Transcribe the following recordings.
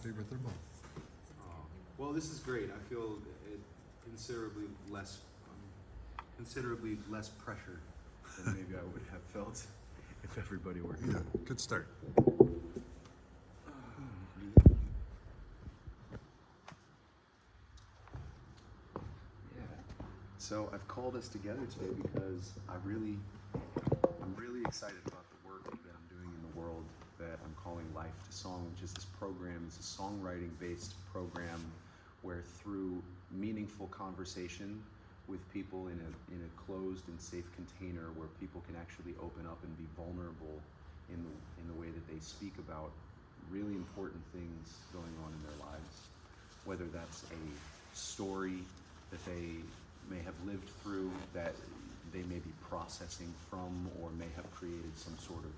happy with their both. Oh, well, this is great. I feel it considerably less pressure than maybe I would have felt if everybody were here. Yeah, good start. So I've called us together today because I'm really excited about the work that I'm doing in the world that I'm calling Life2Song, which is this program. It's a songwriting-based program where through meaningful conversation with people in a closed and safe container where people can actually open up and be vulnerable in the way that they speak about really important things going on in their lives, whether that's a story that they may have lived through that they may be processing from, or may have created some sort of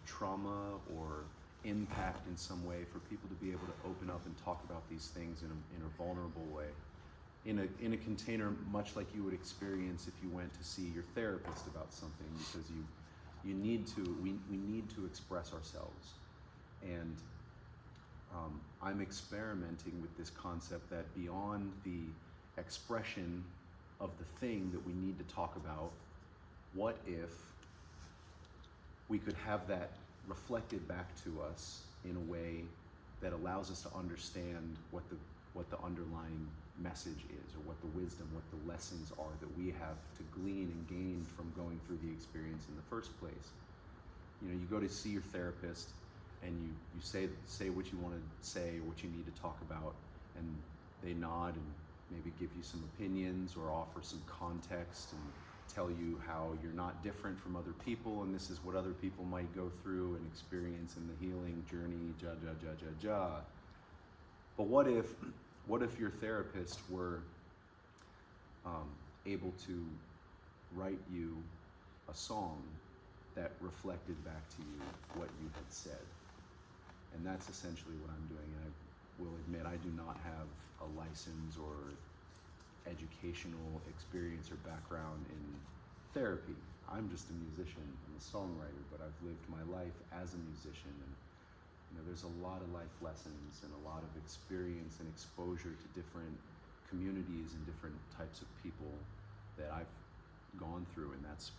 trauma or impact in some way, for people to be able to open up and talk about these things in a vulnerable way, in a container much like you would experience if you went to see your therapist about something, because we need to express ourselves. And I'm experimenting with this concept that beyond the expression of the thing that we need to talk about, what if we could have that reflected back to us in a way that allows us to understand what the underlying message is, or what the wisdom, what the lessons are that we have to glean and gain from going through the experience in the first place. You know, you go to see your therapist and you say what you want to say, what you need to talk about, and they nod and maybe give you some opinions or offer some context and tell you how you're not different from other people, and this is what other people might go through and experience in the healing journey, But what if your therapist were able to write you a song that reflected back to you what you had said? And that's essentially what I'm doing. And I will admit, I do not have a license or educational experience or background in therapy. I'm just a musician and a songwriter, but I've lived my life as a musician, and there's a lot of life lessons and a lot of experience and exposure to different communities and different types of people that I've gone through, and that's,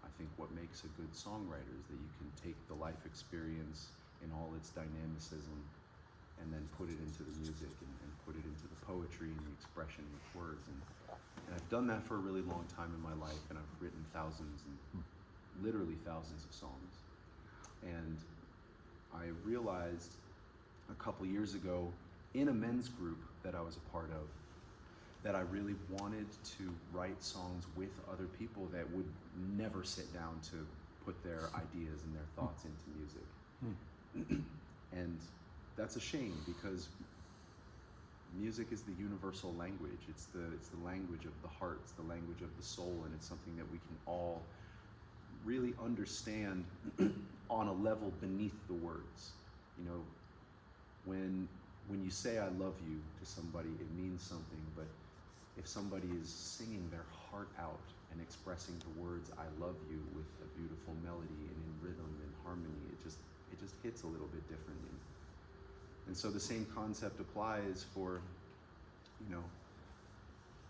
I think, what makes a good songwriter, is that you can take the life experience in all its dynamicism and then put it into the music and put it into the poetry and the expression with words. And I've done that for a really long time in my life, and I've written literally thousands of songs. And I realized a couple years ago in a men's group that I was a part of that I really wanted to write songs with other people that would never sit down to put their ideas and their thoughts into music. And that's a shame, because music is the universal language. It's the language of the heart, it's the language of the soul, and it's something that we can all really understand on a level beneath the words. You know, when you say I love you to somebody, it means something, but if somebody is singing their heart out and expressing the words I love you with a beautiful melody and in rhythm and harmony, it just hits a little bit differently. And so the same concept applies for,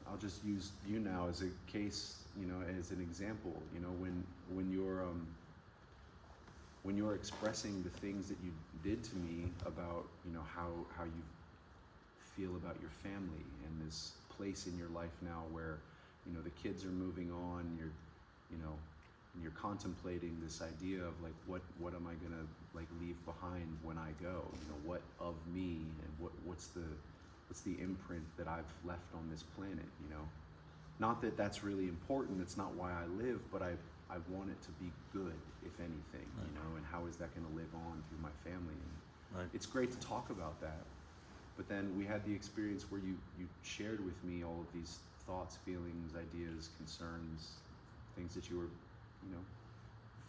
I'll just use you now as a case, as an example. When you're expressing the things that you did to me about, how you feel about your family and this place in your life now where, the kids are moving on, you're contemplating this idea of like, what am I gonna leave behind when I go? What of me, and what's the imprint that I've left on this planet? Not that that's really important. It's not why I live, but I want it to be good, if anything. Right. And how is that going to live on through my family? And Right. it's great to talk about that, but then we had the experience where you shared with me all of these thoughts, feelings, ideas, concerns, things that you were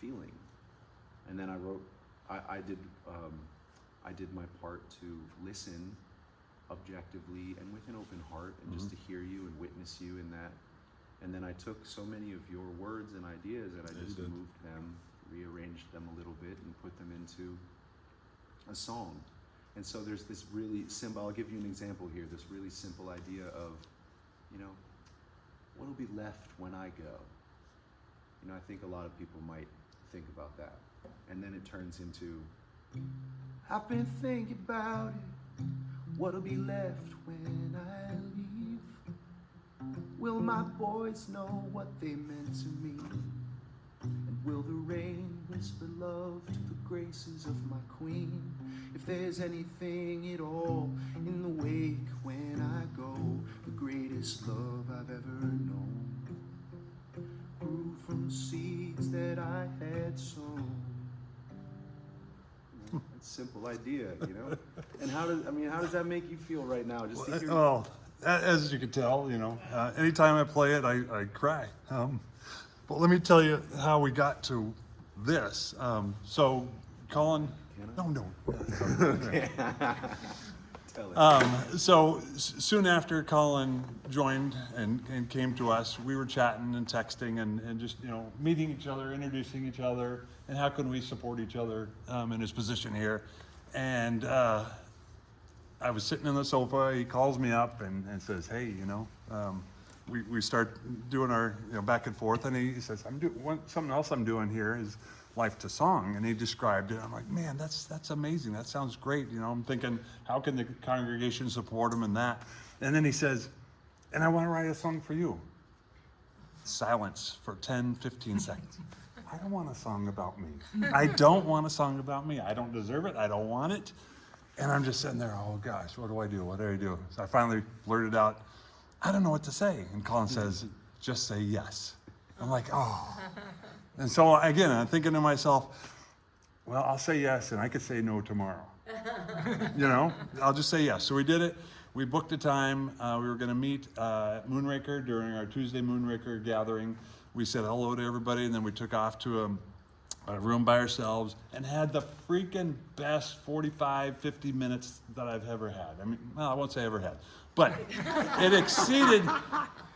feeling. And then I did my part to listen objectively and with an open heart, and just to hear you and witness you in that. And then I took so many of your words and ideas and I just moved them, rearranged them a little bit, and put them into a song. And so there's this really simple, I'll give you an example here, this really simple idea of, you know, what'll be left when I go? You know, I think a lot of people might think about that. And then it turns into, I've been thinking about it, what'll be left when I leave? Will my boys know what they meant to me? And will the rain whisper love to the graces of my queen? If there's anything at all in the wake when I go, the greatest love I've ever known grew from seeds that I had sown. It's a simple idea, you know? And how does that make you feel right now? Just to hear. Well, as you can tell, you know, anytime I play it, I cry. But let me tell you how we got to this. So, Colin, no. Okay. Tell it. So soon after Colin joined and came to us, we were chatting and texting and just, you know, meeting each other, introducing each other, and how can we support each other in his position here. And I was sitting on the sofa, he calls me up and says, hey, you know, we start doing our, you know, back and forth, and he says, something else I'm doing here is Life2Song, and he described it. I'm like, man, that's amazing. That sounds great. You know, I'm thinking, how can the congregation support him in that? And then he says, and I want to write a song for you. Silence for 10, 15 seconds. I don't want a song about me. I don't want a song about me. I don't deserve it. I don't want it. And I'm just sitting there, oh gosh, what do I do? What do I do? So I finally blurted out, I don't know what to say. And Colin says, just say yes. I'm like, oh. And so again, I'm thinking to myself, well, I'll say yes, and I could say no tomorrow. You know, I'll just say yes. So we did it. We booked a time. We were going to meet at Moonraker during our Tuesday Moonraker gathering. We said hello to everybody, and then we took off to a room by ourselves and had the freaking best 45, 50 minutes that I've ever had. I mean, well, I won't say ever had, but it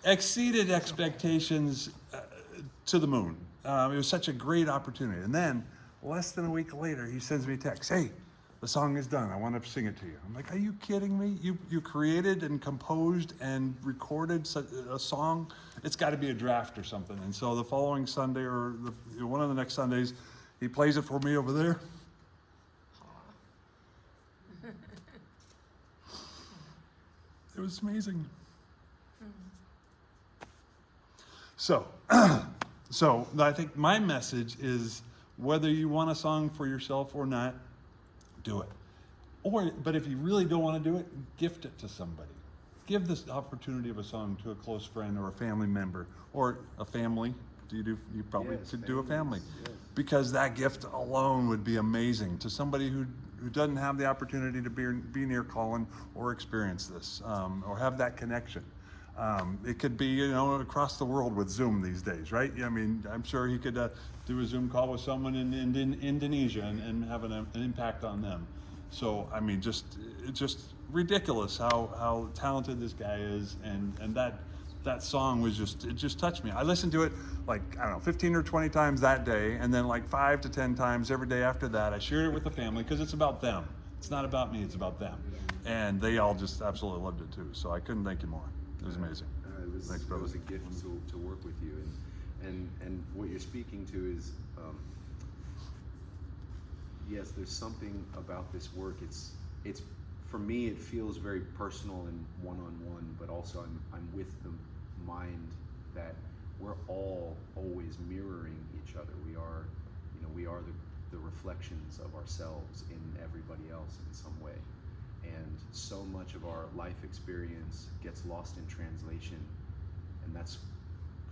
exceeded expectations to the moon. It was such a great opportunity. And then less than a week later, he sends me a text, hey, the song is done. I want to sing it to you. I'm like, are you kidding me? You created and composed and recorded a song? It's got to be a draft or something. And so the following Sunday or one of the next Sundays, he plays it for me over there. It was amazing. So I think my message is, whether you want a song for yourself or not, do it. But if you really don't want to do it, gift it to somebody. Give this opportunity of a song to a close friend or a family member or a family. You probably could do a family. Yes. Because that gift alone would be amazing to somebody who doesn't have the opportunity to be near Colin or experience this or have that connection. It could be, you know, across the world with Zoom these days, right? I mean, I'm sure he could do a Zoom call with someone in Indonesia and have an impact on them. So, I mean, it's just ridiculous how talented this guy is, and that song was it just touched me. I listened to it like, I don't know, 15 or 20 times that day, and then like 5 to 10 times every day after that. I shared it with the family because it's about them. It's not about me, it's about them. And they all just absolutely loved it too. So I couldn't thank you more. It was amazing. Thanks, brother. It was a gift to work with you, and what you're speaking to is, yes, there's something about this work. It's for me, it feels very personal and one-on-one, but also I'm with the mind that we're all always mirroring each other. We are the reflections of ourselves in everybody else in some way. And so much of our life experience gets lost in translation, and that's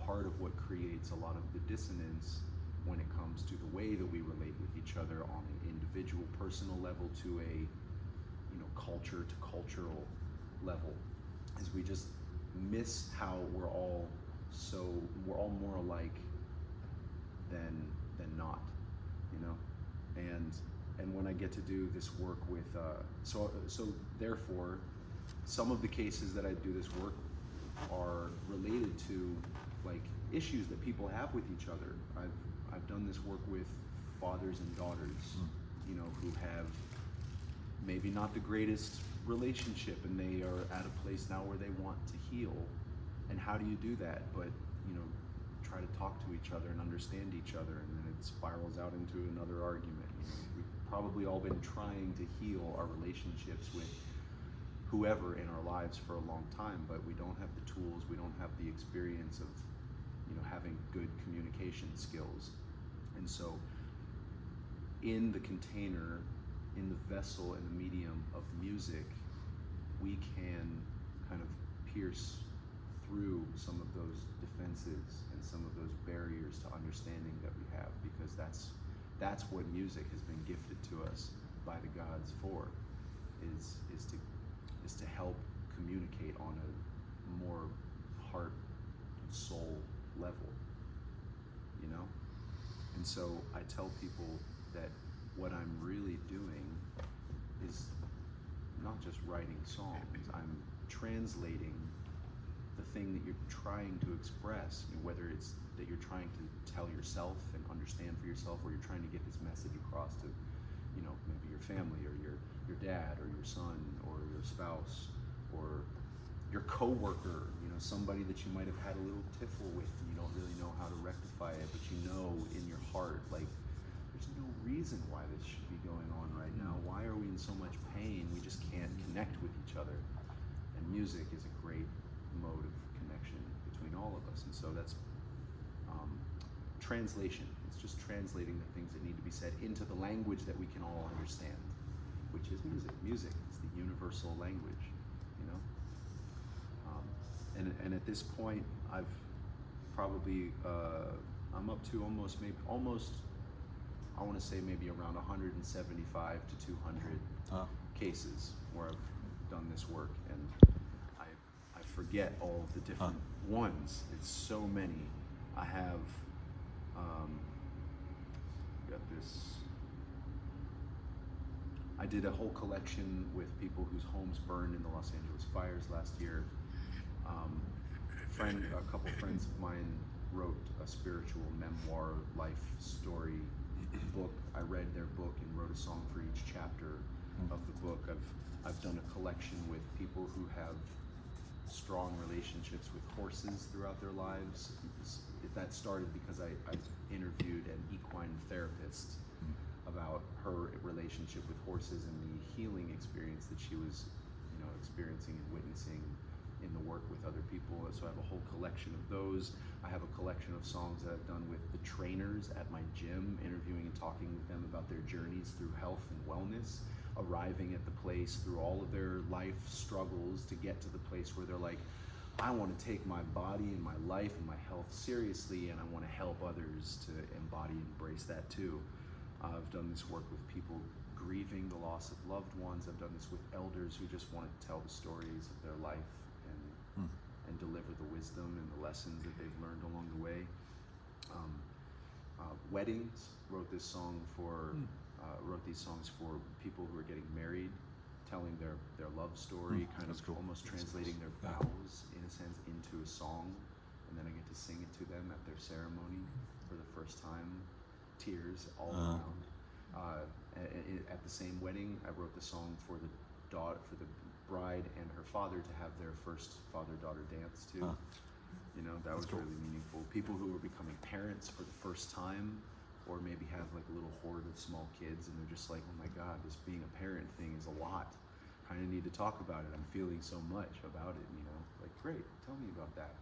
part of what creates a lot of the dissonance when it comes to the way that we relate with each other on an individual, personal level to a culture to cultural level, is we just miss how we're all more alike than not, and when I get to do this work with so therefore some of the cases that I do this work are related to like issues that people have with each other. I've done this work with fathers and daughters, who have maybe not the greatest relationship, and they are at a place now where they want to heal. And how do you do that? But, you know, try to talk to each other and understand each other, and then it spirals out into another argument. You know, we've probably all been trying to heal our relationships with whoever in our lives for a long time, but we don't have the tools, we don't have the experience of, you know, having good communication skills. And so in the container, in the vessel, in the medium of music, we can kind of pierce through some of those defenses and some of those barriers to understanding that we have, because that's what music has been gifted to us by the gods for, is to help communicate on a more heart and soul level, you know? And so I tell people that what I'm really doing is not just writing songs, I'm translating the thing that you're trying to express, you know, whether it's that you're trying to tell yourself and understand for yourself, or you're trying to get this message across to, you know, maybe your family or your dad or your son or your spouse or your coworker, you know, somebody that you might have had a little tiffle with and you don't really know how to rectify it, but you know in your heart, like, there's no reason why this should be going on right now. Why are we in so much pain? We just can't connect with each other. And music is a great mode of connection between all of us. And so that's translation. It's just translating the things that need to be said into the language that we can all understand, which is music. Music is the universal language, you know? And at this point, I've probably, I'm up to almost, I want to say maybe around 175 to 200 cases where I've done this work, and I forget all of the different ones. It's so many. I have got this. I did a whole collection with people whose homes burned in the Los Angeles fires last year. A couple friends of mine wrote a spiritual memoir, life story book. I read their book and wrote a song for each chapter of the book. I've done a collection with people who have strong relationships with horses throughout their lives. That started because I interviewed an equine therapist about her relationship with horses and the healing experience that she was, you know, experiencing and witnessing in the work with other people. So I have a whole collection of those. I have a collection of songs that I've done with the trainers at my gym, interviewing and talking with them about their journeys through health and wellness, arriving at the place through all of their life struggles to get to the place where they're like, I want to take my body and my life and my health seriously, and I want to help others to embody and embrace that too. I've done this work with people grieving the loss of loved ones. I've done this with elders who just want to tell the stories of their life and deliver the wisdom and the lessons that they've learned along the way. Weddings, wrote these songs for people who are getting married, telling their love story, kind of cool. Almost translating their vows in a sense into a song, and then I get to sing it to them at their ceremony for the first time. Tears all around. At the same wedding, I wrote the song for the bride and her father to have their first father-daughter dance too. You know, that was cool. Really meaningful. People who were becoming parents for the first time, or maybe have like a little horde of small kids, and they're just like, oh my God, this being a parent thing is a lot. Kind of need to talk about it. I'm feeling so much about it, you know. Like, great, tell me about that.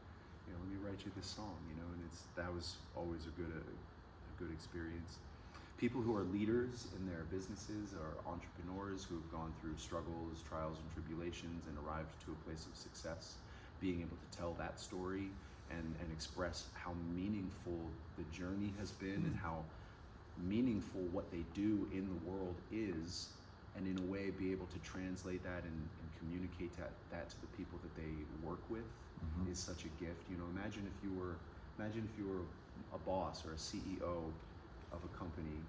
You know, let me write you this song, you know. And that was always a good experience. People who are leaders in their businesses or entrepreneurs who have gone through struggles, trials, and tribulations and arrived to a place of success, being able to tell that story and express how meaningful the journey has been and how meaningful what they do in the world is, and in a way be able to translate that and communicate that to the people that they work with is such a gift. You know, imagine if you were a boss or a CEO of a company,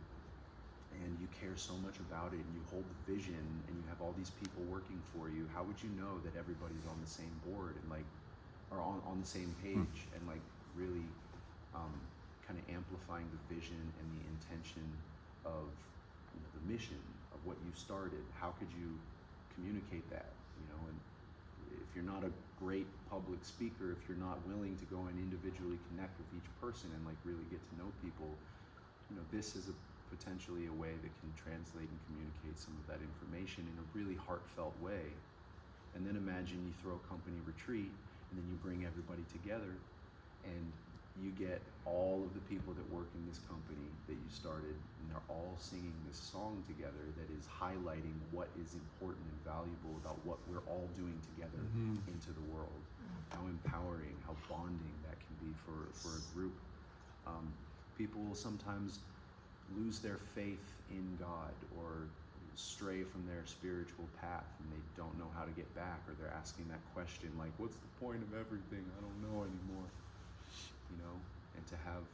and you care so much about it, and you hold the vision, and you have all these people working for you. How would you know that everybody's on the same board and like, or on the same page, and like really kind of amplifying the vision and the intention of the mission of what you started, how could you communicate that? And if you're not a great public speaker, if you're not willing to go and individually connect with each person and like really get to know people, this is potentially a way that can translate and communicate some of that information in a really heartfelt way. And then imagine you throw a company retreat, and then you bring everybody together, and you get all of the people that work in this company that you started, and they're all singing this song together that is highlighting what is important and valuable about what we're all doing together into the world. How empowering, how bonding that can be for a group. People will sometimes lose their faith in God or stray from their spiritual path, and they don't know how to get back, or they're asking that question like, what's the point of everything? I don't know anymore. And to have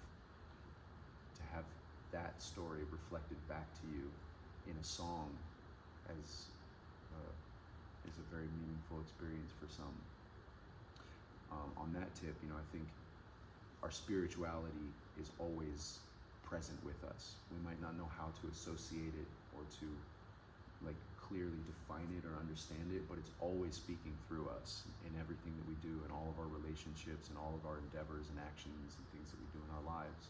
that story reflected back to you in a song is a very meaningful experience for some. On that tip, I think our spirituality is always present with us. We might not know how to associate it or to like clearly define it or understand it, but it's always speaking through us in everything that we do, in all of our relationships and all of our endeavors and actions and things that we do in our lives.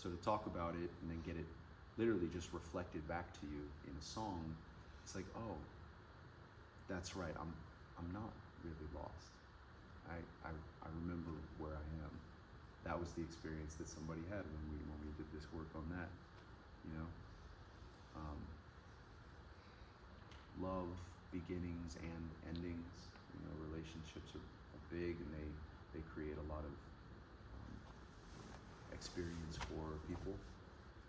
So to talk about it and then get it literally just reflected back to you in a song, it's like, oh, that's right, I'm not really lost. I remember where I am. That was the experience that somebody had when we did this work on that. Love, beginnings and endings. Relationships are big, and they create a lot of experience for people.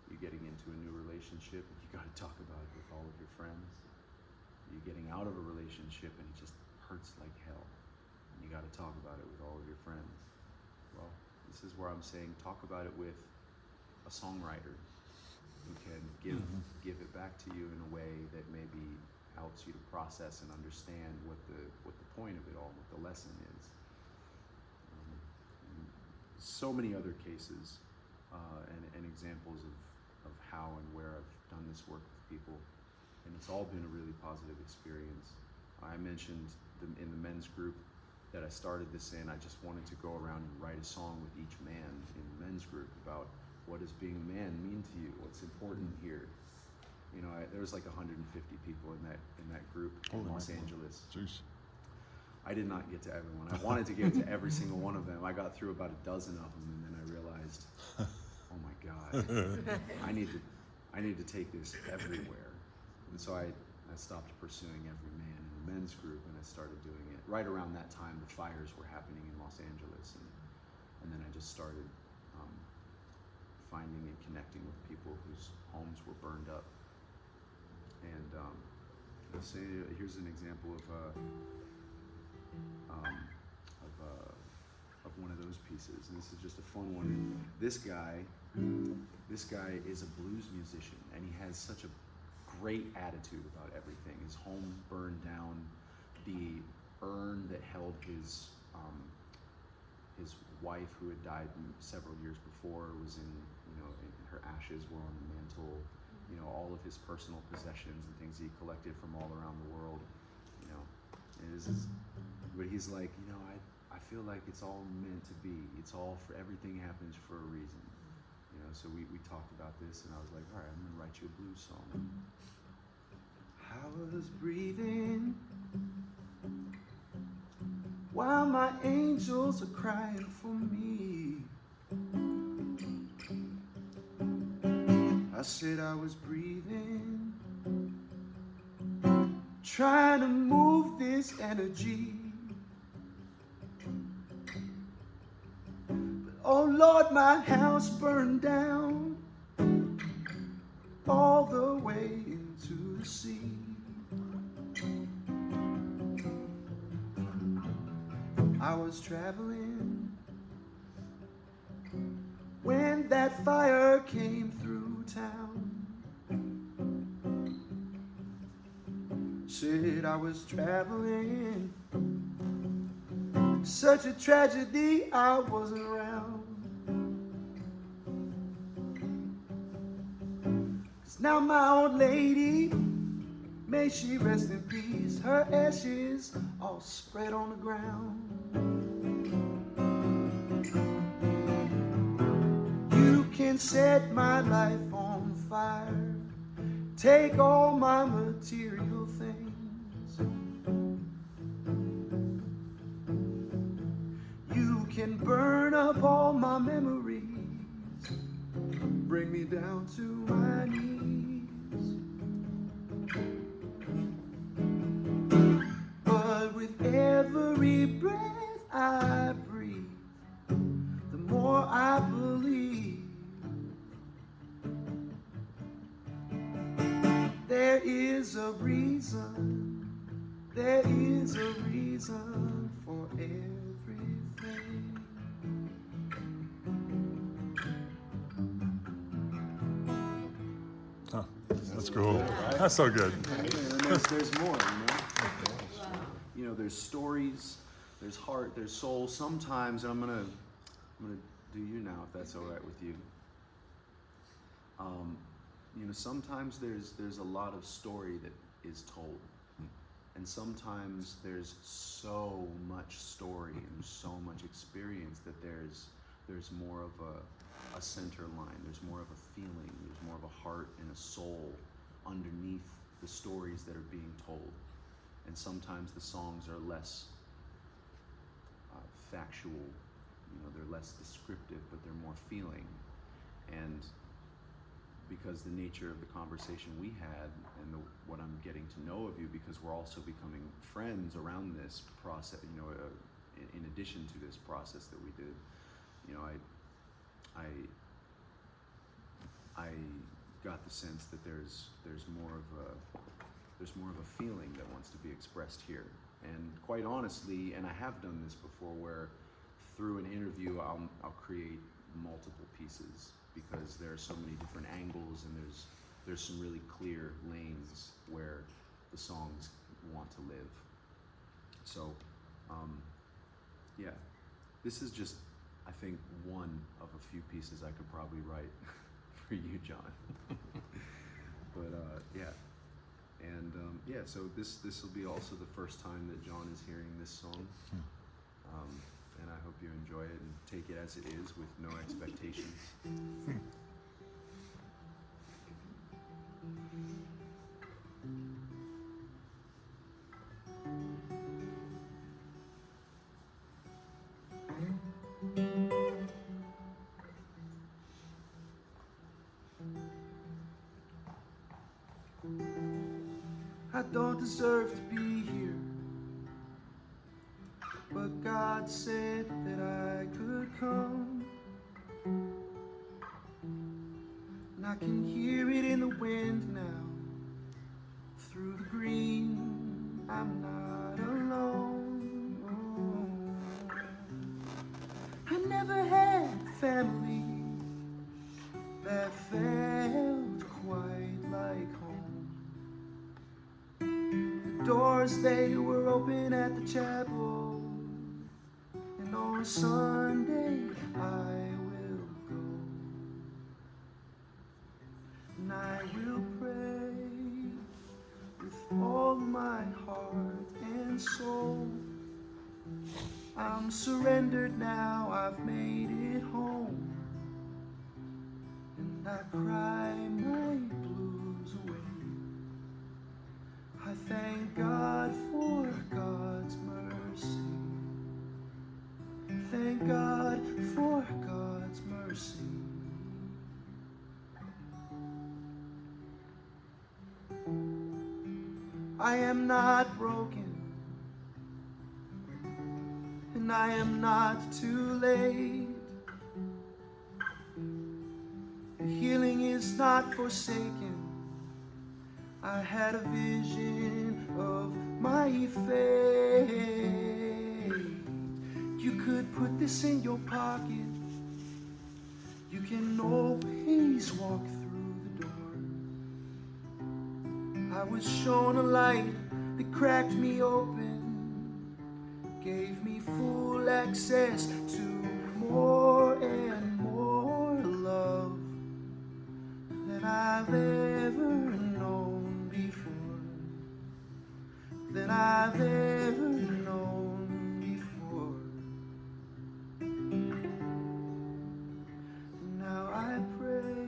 You're getting into a new relationship, and you got to talk about it with all of your friends. You're getting out of a relationship, and it just hurts like hell. And you got to talk about it with all of your friends. Well, this is where I'm saying talk about it with a songwriter who can give it back to you in a way that maybe helps you to process and understand what the point of it all, what the lesson is. So many other cases and examples of how and where I've done this work with people, and it's all been a really positive experience. I mentioned in the men's group that I started this in, I just wanted to go around and write a song with each man in the men's group about what does being a man mean to you, what's important here. There was like 150 people in that group in Los Angeles. Jeez. I did not get to everyone. I wanted to get to every single one of them. I got through about a dozen of them, and then I realized, oh my God, I need to take this everywhere. And so I stopped pursuing every man in the men's group, and I started doing it. Right around that time, the fires were happening in Los Angeles, and then I just started finding and connecting with people whose homes were burned up. And I'll say, here's an example of one of those pieces, and this is just a fun one. And this guy is a blues musician, and he has such a great attitude about everything. His home burned down. The urn that held his wife, who had died several years before, was in her ashes were on the mantle. All of his personal possessions and things he collected from all around the world. But he's like, I feel like it's all meant to be. It's all for, everything happens for a reason. So we talked about this, and I was like, all right, I'm gonna write you a blues song. I was breathing while my angels are crying for me. I said I was breathing, trying to move this energy. But oh Lord, my house burned down all the way into the sea. I was traveling when that fire came through town. Said I was traveling, such a tragedy I wasn't around. Now my old lady, may she rest in peace, her ashes all spread on the ground. You can set my life on fire, take all my material things. You can burn up all my memories, bring me down to my knees. But with every breath I breathe, the more I believe there is a reason, there is a reason for everything. Huh, that's cool. That's so good. And there's more, you know, there's stories, there's heart, there's soul. Sometimes, and I'm gonna do you now if that's all right with you. You know, sometimes there's a lot of story that is told, and sometimes there's so much story and so much experience that there's more of a center line. There's more of a feeling. There's more of a heart and a soul underneath the stories that are being told. And sometimes the songs are less factual, you know, they're less descriptive, but they're more feeling. And because the nature of the conversation we had and what I'm getting to know of you, because we're also becoming friends around this process, you know, in addition to this process that we did, you know, I got the sense that there's more of a feeling that wants to be expressed here. And quite honestly, and I have done this before, where through an interview I'll create multiple pieces, because there are so many different angles, and there's some really clear lanes where the songs want to live. So yeah, this is just, I think, one of a few pieces I could probably write for you, John. But yeah. And yeah, so this will be also the first time that John is hearing this song. And I hope you enjoy it and take it as it is with no expectations. I don't deserve to be here, but God said that I could come. And I can hear it in the wind now, through the green, I'm not alone. I never had family that felt quite like home. Doors, they were open at the chapel, and on Sunday I will go, and I will pray with all my heart and soul. I'm surrendered now, I've made it home, and I cry my blues away. I thank God for God's mercy. Thank God for God's mercy. I am not broken, and I am not too late. Healing is not forsaken. I had a vision of my fate. You could put this in your pocket. You can always walk through the door. I was shown a light that cracked me open, gave me full access to more and more love than I've ever ever known before, than I've ever known before. And now I pray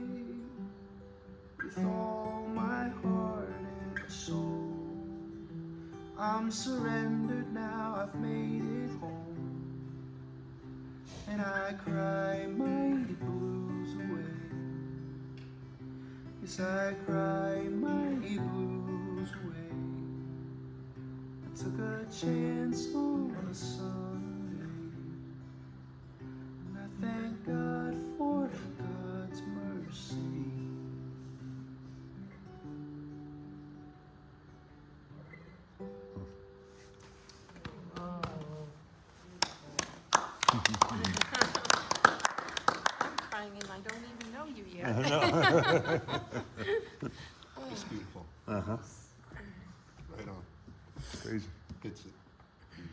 with all my heart and soul. I'm surrendered now, I've made it home. And I cry my blues away. Yes, I cry my blues away. I took a chance on a Sunday, and I thank God for God's mercy. I'm crying and I don't even know you yet. It's beautiful. Uh-huh. Right on. Crazy. Hits it. Thank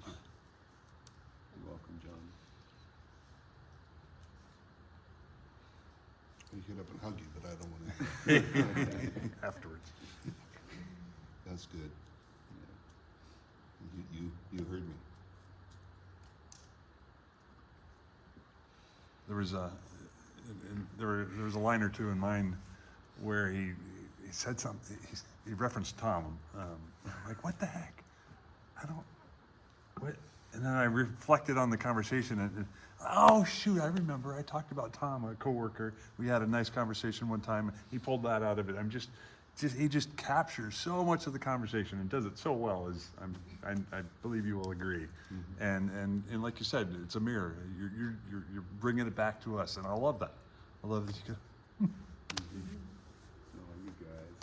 you. You're welcome, John. I could get up and hug you, but I don't want to. Afterwards. That's good. Yeah. You heard me. There was there was a line or two in mine where he said something. He referenced Tom. Like, what the heck? I don't. What? And then I reflected on the conversation and oh shoot, I remember. I talked about Tom, a coworker. We had a nice conversation one time. He pulled that out of it. He just captures so much of the conversation and does it so well. I believe you will agree. And like you said, it's a mirror. You're bringing it back to us, and I love that. I love that you go. Oh, you guys.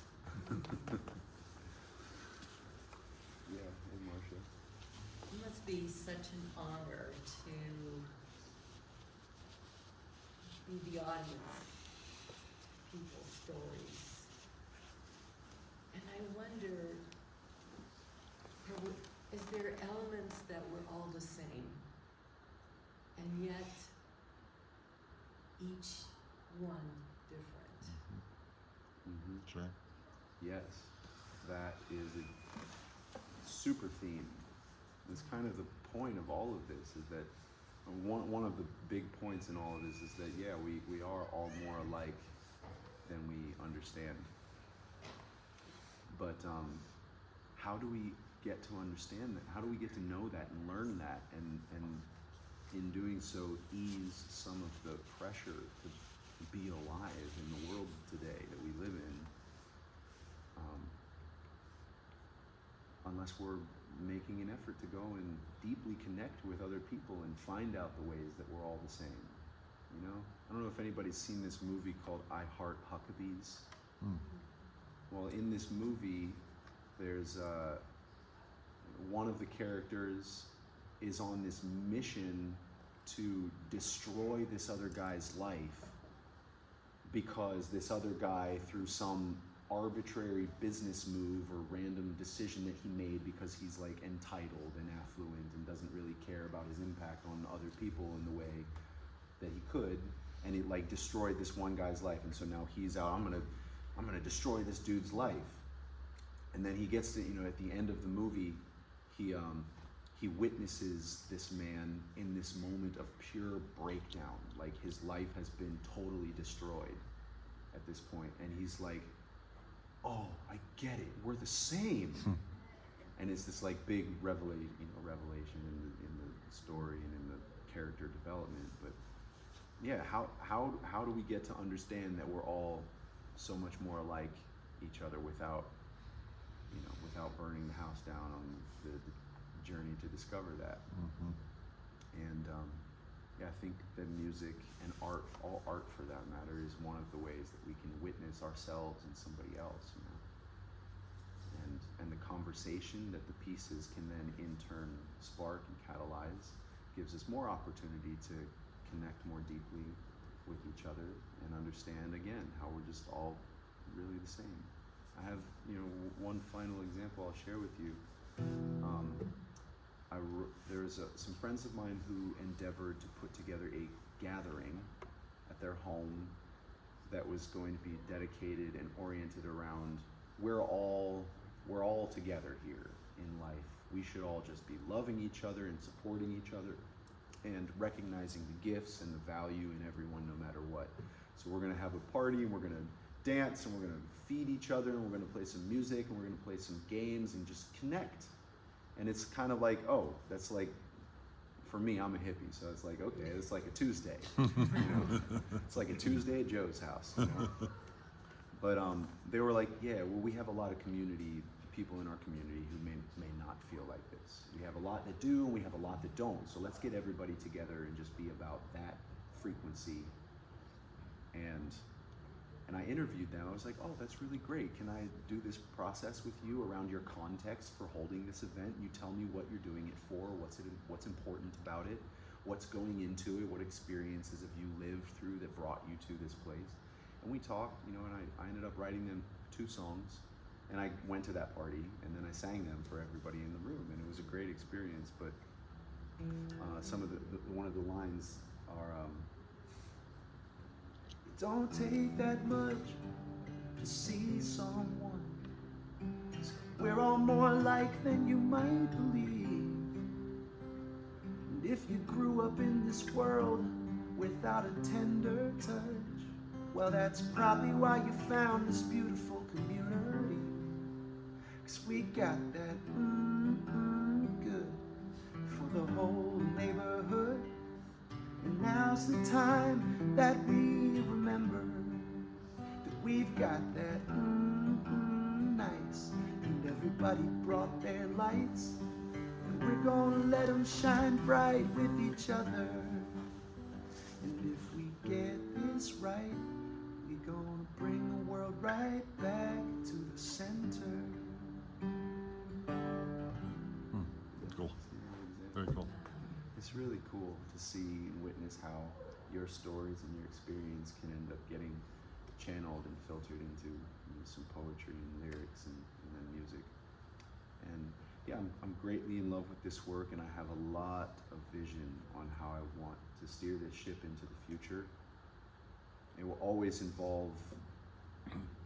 Yeah, hey, Marcia. It must be such an honor to be the audience of people's stories. And I wonder, is there elements that we're all the same, and yet each one different? Mm-hmm. Sure. Yes, that is a super theme. It's kind of the point of all of this, is that one of the big points in all of this is that, yeah, we are all more alike than we understand. But how do we get to understand that? How do we get to know that and learn that, and in doing so ease some of the pressure to be alive in the world today that we live in? Unless we're making an effort to go and deeply connect with other people and find out the ways that we're all the same. You know? I don't know if anybody's seen this movie called I Heart Huckabees. Well, in this movie, there's one of the characters is on this mission to destroy this other guy's life because this other guy, through some arbitrary business move or random decision that he made, because he's like entitled and affluent and doesn't really care about his impact on other people in the way that he could, and it like destroyed this one guy's life. And so now he's out, I'm gonna destroy this dude's life. And then he gets to, at the end of the movie, he witnesses this man in this moment of pure breakdown. Like his life has been totally destroyed at this point. And he's like, oh, I get it. We're the same. And it's this like big revelation in the story and in the character development. But yeah, how do we get to understand that we're all so much more like each other without burning the house down on the journey to discover that? And I think that music and art, all art for that matter, is one of the ways that we can witness ourselves and somebody else, and the conversation that the pieces can then in turn spark and catalyze gives us more opportunity to connect more deeply with each other and understand again how we're just all really the same. I have one final example I'll share with you. There's some friends of mine who endeavored to put together a gathering at their home that was going to be dedicated and oriented around we're all together here in life. We should all just be loving each other and supporting each other and recognizing the gifts and the value in everyone no matter what. So we're gonna have a party and we're gonna dance and we're gonna feed each other and we're gonna play some music and we're gonna play some games and just connect. And it's kind of like, oh, that's like, for me, I'm a hippie, so it's like, okay, it's like a Tuesday. You know? It's like a Tuesday at Joe's house. You know? But they were like, yeah, well, we have a lot of people in our community who may not feel like this. We have a lot that do, and we have a lot that don't. So let's get everybody together and just be about that frequency. And I interviewed them. I was like, oh, that's really great. Can I do this process with you around your context for holding this event? You tell me what you're doing it for, what's important about it, what's going into it, what experiences have you lived through that brought you to this place. And we talked, you know, and I ended up writing them 2 songs. And I went to that party, and then I sang them for everybody in the room, and it was a great experience. But some of one of the lines are, It don't take that much to see someone. We're all more alike than you might believe. And if you grew up in this world without a tender touch, well, that's probably why you found this beautiful community. 'Cause we got that good for the whole neighborhood. And now's the time that we remember that we've got that nice. And everybody brought their lights, and we're gonna let them shine bright with each other. And if we get this right, we're gonna bring the world right back to the center. Cool. Very cool. it's really cool to see and witness how your stories and your experience can end up getting channeled and filtered into some poetry and lyrics and then music. And yeah, I'm greatly in love with this work, and I have a lot of vision on how I want to steer this ship into the future. It will always involve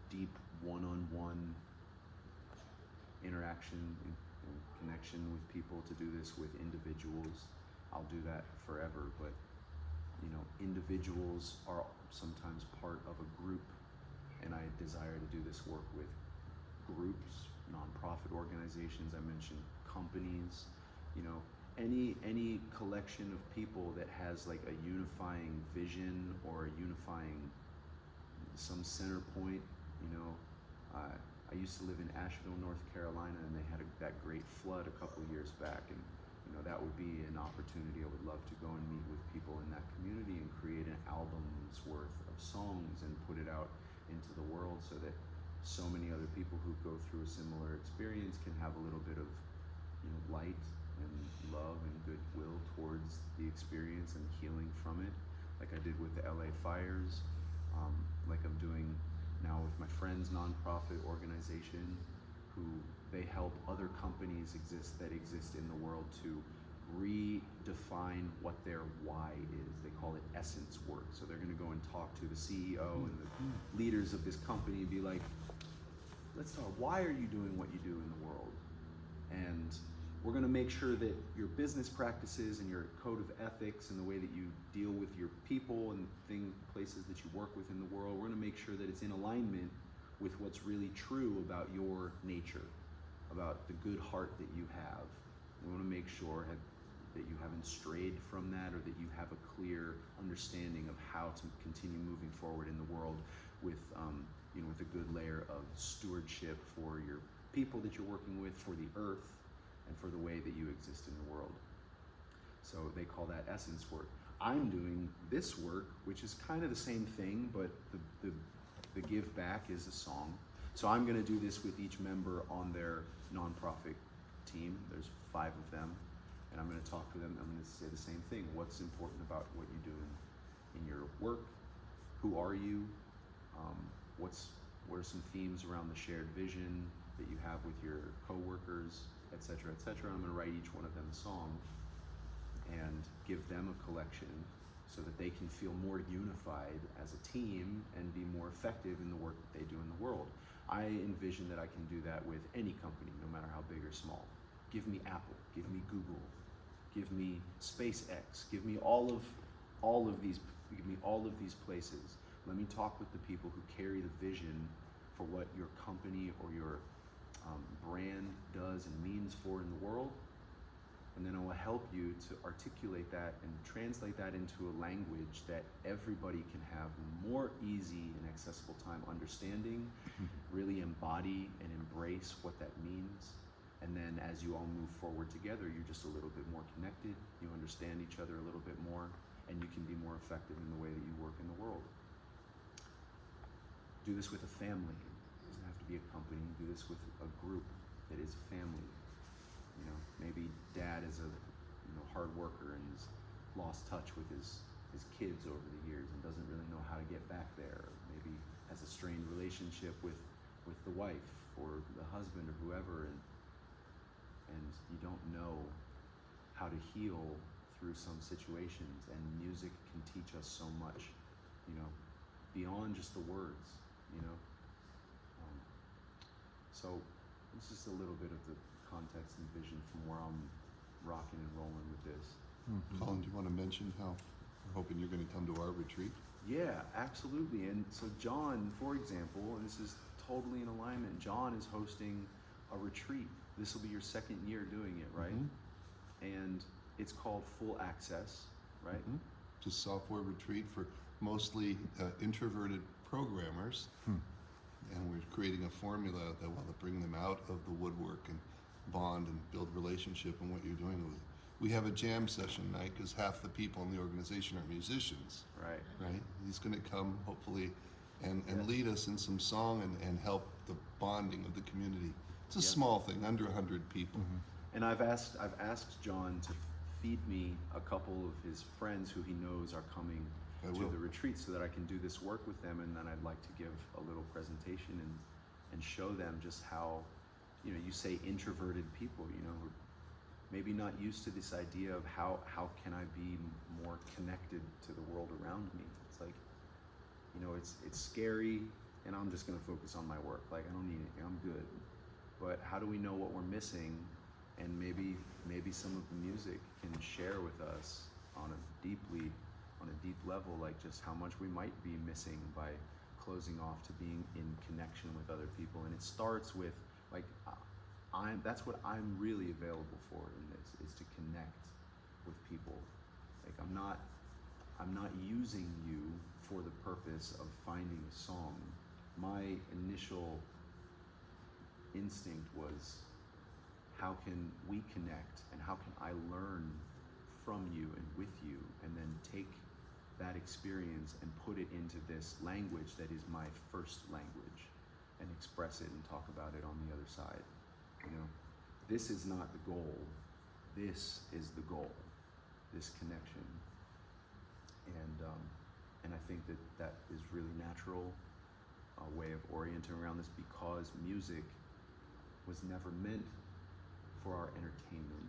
deep one-on-one interaction and connection with people. To do this with individuals, I'll do that forever, but individuals are sometimes part of a group, and I desire to do this work with groups, nonprofit organizations. I mentioned companies, any collection of people that has like a unifying vision or a unifying some center point. I used to live in Asheville, North Carolina, and they had that great flood a couple years back, and that would be an opportunity. I would love to go and meet with people in that community and create an album's worth of songs and put it out into the world so that so many other people who go through a similar experience can have a little bit of light and love and goodwill towards the experience and healing from it, like I did with the LA fires, like I'm doing now with my friend's nonprofit organization, who they help other companies that exist in the world to redefine what their why is. They call it essence work. So they're gonna go and talk to the CEO and the leaders of this company and be like, let's talk, why are you doing what you do in the world? And we're gonna make sure that your business practices and your code of ethics and the way that you deal with your people and places that you work with in the world, we're gonna make sure that it's in alignment with what's really true about your nature, about the good heart that you have. We wanna make sure that you haven't strayed from that, or that you have a clear understanding of how to continue moving forward in the world with with a good layer of stewardship for your people that you're working with, for the earth, and for the way that you exist in the world. So they call that essence work. I'm doing this work, which is kind of the same thing, but the give back is a song. So I'm gonna do this with each member on their nonprofit team. There's 5 of them, and I'm gonna talk to them. I'm gonna say the same thing. What's important about what you do in your work? Who are you? What are some themes around the shared vision that you have with your coworkers, et cetera, et cetera. I'm gonna write each one of them a song and give them a collection so that they can feel more unified as a team and be more effective in the work that they do in the world. I envision that I can do that with any company, no matter how big or small. Give me Apple, give me Google, give me SpaceX, give me all of these places. Let me talk with the people who carry the vision for what your company or your brand does and means for in the world. And then I will help you to articulate that and translate that into a language that everybody can have more easy and accessible time understanding, really embody and embrace what that means. And then as you all move forward together, you're just a little bit more connected, you understand each other a little bit more, and you can be more effective in the way that you work in the world. Do this with a family. It doesn't have to be a company. Do this with a group that is a family. You know, maybe dad is a hard worker and has lost touch with his kids over the years and doesn't really know how to get back there. Or maybe has a strained relationship with the wife or the husband or whoever, and you don't know how to heal through some situations, and music can teach us so much, beyond just the words, So this is a little bit of the context and vision from where I'm rocking and rolling with this. Colin, do you want to mention how we're hoping you're going to come to our retreat? Yeah, absolutely. And so John, for example, and this is totally in alignment, John is hosting a retreat. This will be your second year doing it, right? And it's called Full Access, right? It's a software retreat for mostly introverted programmers. And we're creating a formula that will bring them out of the woodwork and bond and build relationship in what you're doing. We have a jam session night because half the people in the organization are musicians. Right? He's going to come, hopefully, and lead us in some song and help the bonding of the community. It's a small thing, under 100 people. And I've asked John to feed me a couple of his friends who he knows are coming to the retreat so that I can do this work with them, and then I'd like to give a little presentation and show them just how, you say introverted people, who are maybe not used to this idea of how can I be more connected to the world around me. It's like, it's scary, and I'm just gonna focus on my work. Like, I don't need it, I'm good. But how do we know what we're missing? And maybe some of the music can share with us on a deep level, like just how much we might be missing by closing off to being in connection with other people. And it starts with, like, that's what I'm really available for in this, is to connect with people. Like, I'm not using you for the purpose of finding a song. My initial instinct was, how can we connect, and how can I learn from you and with you, and then take that experience and put it into this language that is my first language, and express it and talk about it on the other side. This is not the goal. This is the goal, this connection. And I think that is really natural, a way of orienting around this, because music was never meant for our entertainment.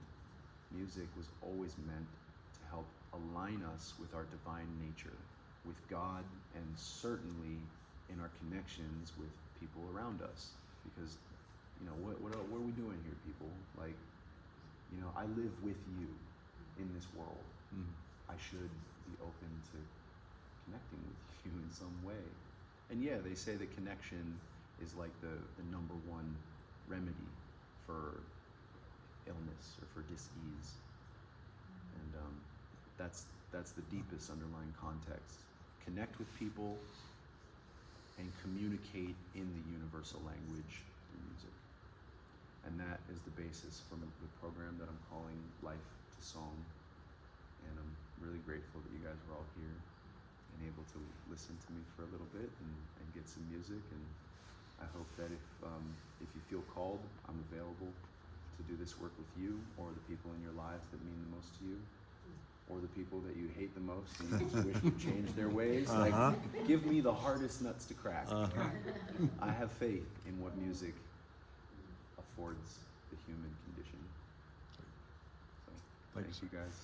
Music was always meant to help align us with our divine nature, with God, and certainly in our connections with people around us. Because, what are we doing here, people? Like, I live with you in this world. I should be open to connecting with you in some way. And yeah, they say that connection is like the number one remedy for illness or for dis-ease. And that's the deepest underlying context. Connect with people and communicate in the universal language through music. And that is the basis for the program that I'm calling Life2Song. And I'm really grateful that you guys were all here and able to listen to me for a little bit and get some music. And I hope that if you feel called, I'm available to do this work with you, or the people in your lives that mean the most to you, or the people that you hate the most and you just wish to change their ways. Like, give me the hardest nuts to crack. I have faith in what music affords the human condition. So, thank you guys.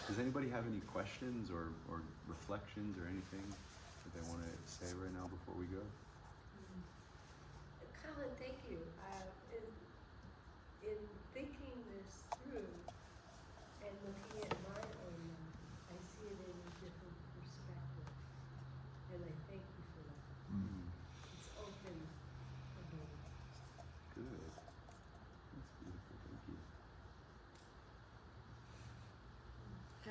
Does anybody have any questions or reflections or anything that they want to say right now before we go? Colin, thank you. In thinking this through and looking at my own life, I see it in a different perspective. And I thank you for that. It's open again. Good. That's beautiful. Thank you.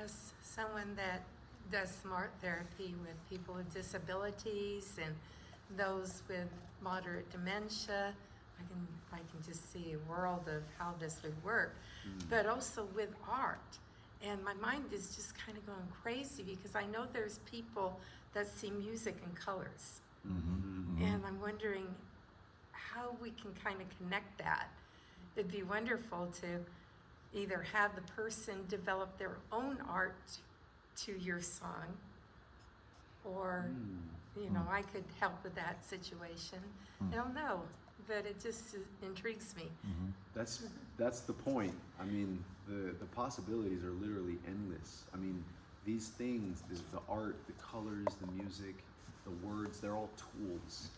As someone that does smart therapy with people with disabilities and those with moderate dementia, I can just see a world of how this would work. But also with art. And my mind is just kind of going crazy because I know there's people that see music in colors. And I'm wondering how we can kind of connect that. It'd be wonderful to either have the person develop their own art to your song, or, you know, I could help with that situation. I don't know, but it just intrigues me. That's the point. I mean, the possibilities are literally endless. I mean, these things, the art, the colors, the music, the words, they're all tools.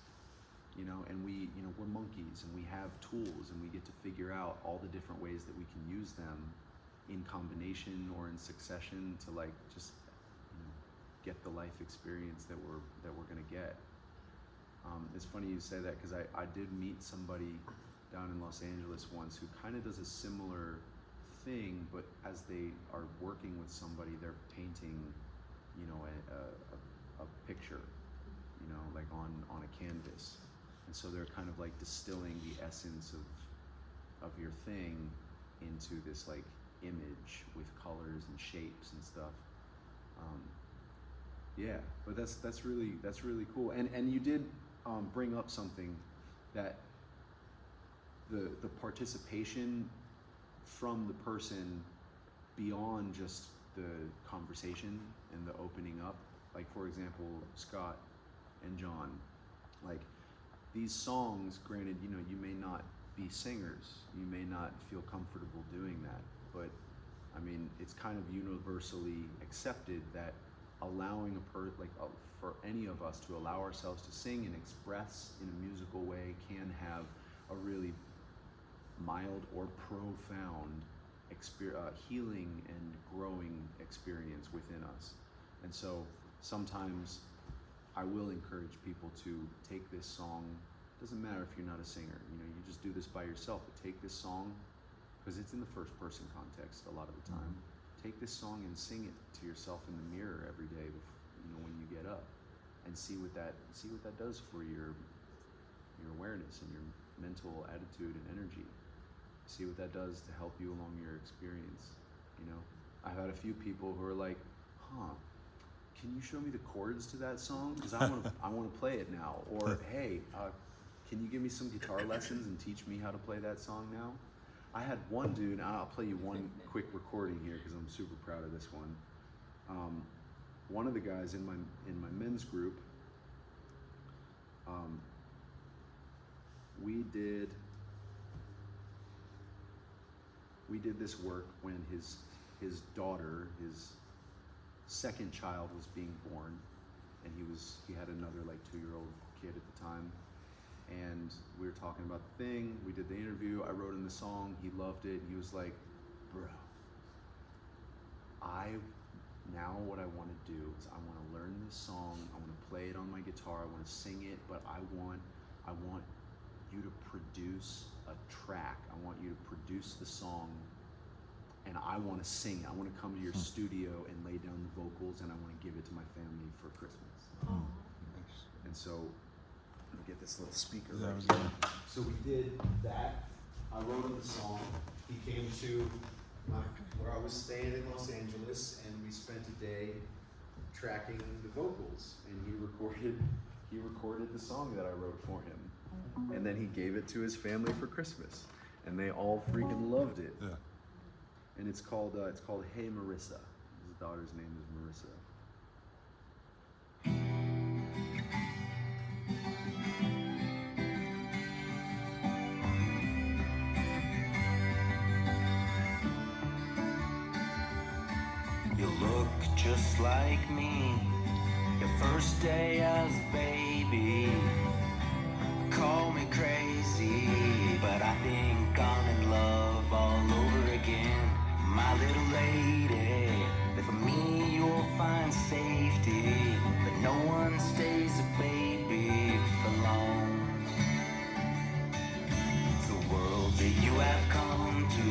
You know, and we're monkeys and we have tools and we get to figure out all the different ways that we can use them in combination or in succession to like just, you know, get the life experience that we're gonna get. It's funny you say that because I did meet somebody down in Los Angeles once who kind of does a similar thing, but as they are working with somebody, they're painting, you know, a picture, you know, like on a canvas. And so they're kind of like distilling the essence of your thing into this like image with colors and shapes and stuff. Yeah, but that's really cool. And you did bring up something that the participation from the person beyond just the conversation and the opening up. Like for example, Scott and John, like these songs, granted, you know, you may not be singers, you may not feel comfortable doing that, but I mean, it's kind of universally accepted that allowing for any of us to allow ourselves to sing and express in a musical way can have a really mild or profound healing and growing experience within us. And so sometimes I will encourage people to take this song. Doesn't matter if you're not a singer, you know, you just do this by yourself, but take this song, because it's in the first person context a lot of the time. Take this song and sing it to yourself in the mirror every day, you know, when you get up, and see what that does for your awareness and your mental attitude and energy. See what that does to help you along your experience. You know, I've had a few people who are like, can you show me the chords to that song? Because I want to play it now. Or, hey, can you give me some guitar lessons and teach me how to play that song now? I had one dude, and I'll play you one quick recording here because I'm super proud of this one. One of the guys in my men's group, we did this work when his daughter, his second child, was being born, and he had another like 2-year-old kid at the time, and we were talking about the thing. We did the interview. I wrote in the song. He loved it. He was like, bro, now what I want to do is I want to learn this song. I want to play it on my guitar. I want to sing it, but I want you to produce a track. I want you to produce the song, and I want to sing it. I want to come to your studio and lay down the vocals, and I want to give it to my family for Christmas. Nice. And so, let me get this little speaker That right was here. So we did that. I wrote him the song. He came to where I was staying in Los Angeles, and we spent a day tracking the vocals, and he recorded the song that I wrote for him, and then he gave it to his family for Christmas, and they all freaking loved it. Yeah. And it's called Hey Marissa. His daughter's name is Marissa. You look just like me. Your first day as a baby. Call me crazy, but I think I'm in love all over again. My little lady, that for me you'll find safety, but no one stays a baby for long. The world that you have come to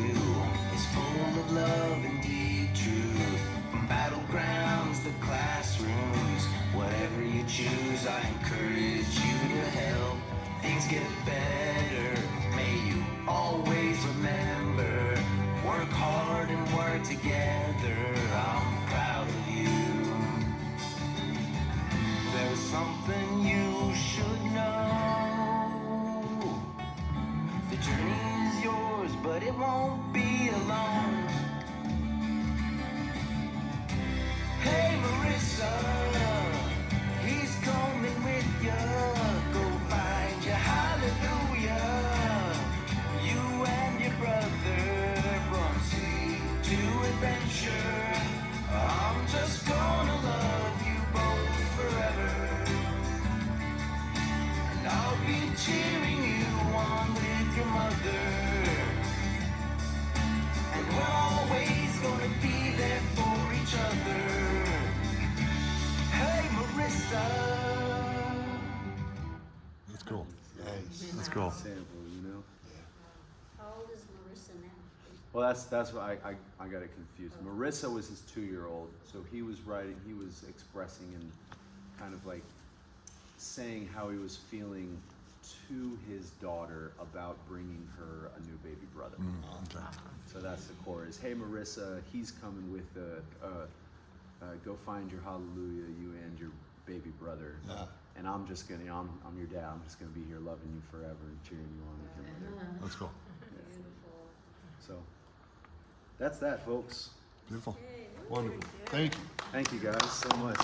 is full of love and deep truth. From battlegrounds to classrooms, whatever you choose, I encourage you to help things get better. May you always remember, work hard and work together. I'm proud of you. There's something you should know. The journey is yours, but it won't be alone. Hey Marissa, he's coming with ya. Go find your hallelujah. You and your brother from sea to adventure. I'm just gonna love you both forever. And I'll be cheering you on with your mother. And we're always gonna be there for each other. Hey Marissa. That's cool. Nice. That's cool. Sample, you know? How old is Marissa now? Well, that's what I got it confused. Marissa was his 2-year-old, so he was writing, he was expressing and kind of like saying how he was feeling to his daughter about bringing her a new baby brother. Okay. So that's the chorus. Hey Marissa, he's coming with go find your hallelujah, you and your baby brother. Yeah. And I'm just gonna, I'm your dad. I'm just gonna be here loving you forever and cheering you on with your mother. That's cool. Beautiful. So that's that, folks. Beautiful. Hey, Wonderful. Thank you. Thank you guys so much.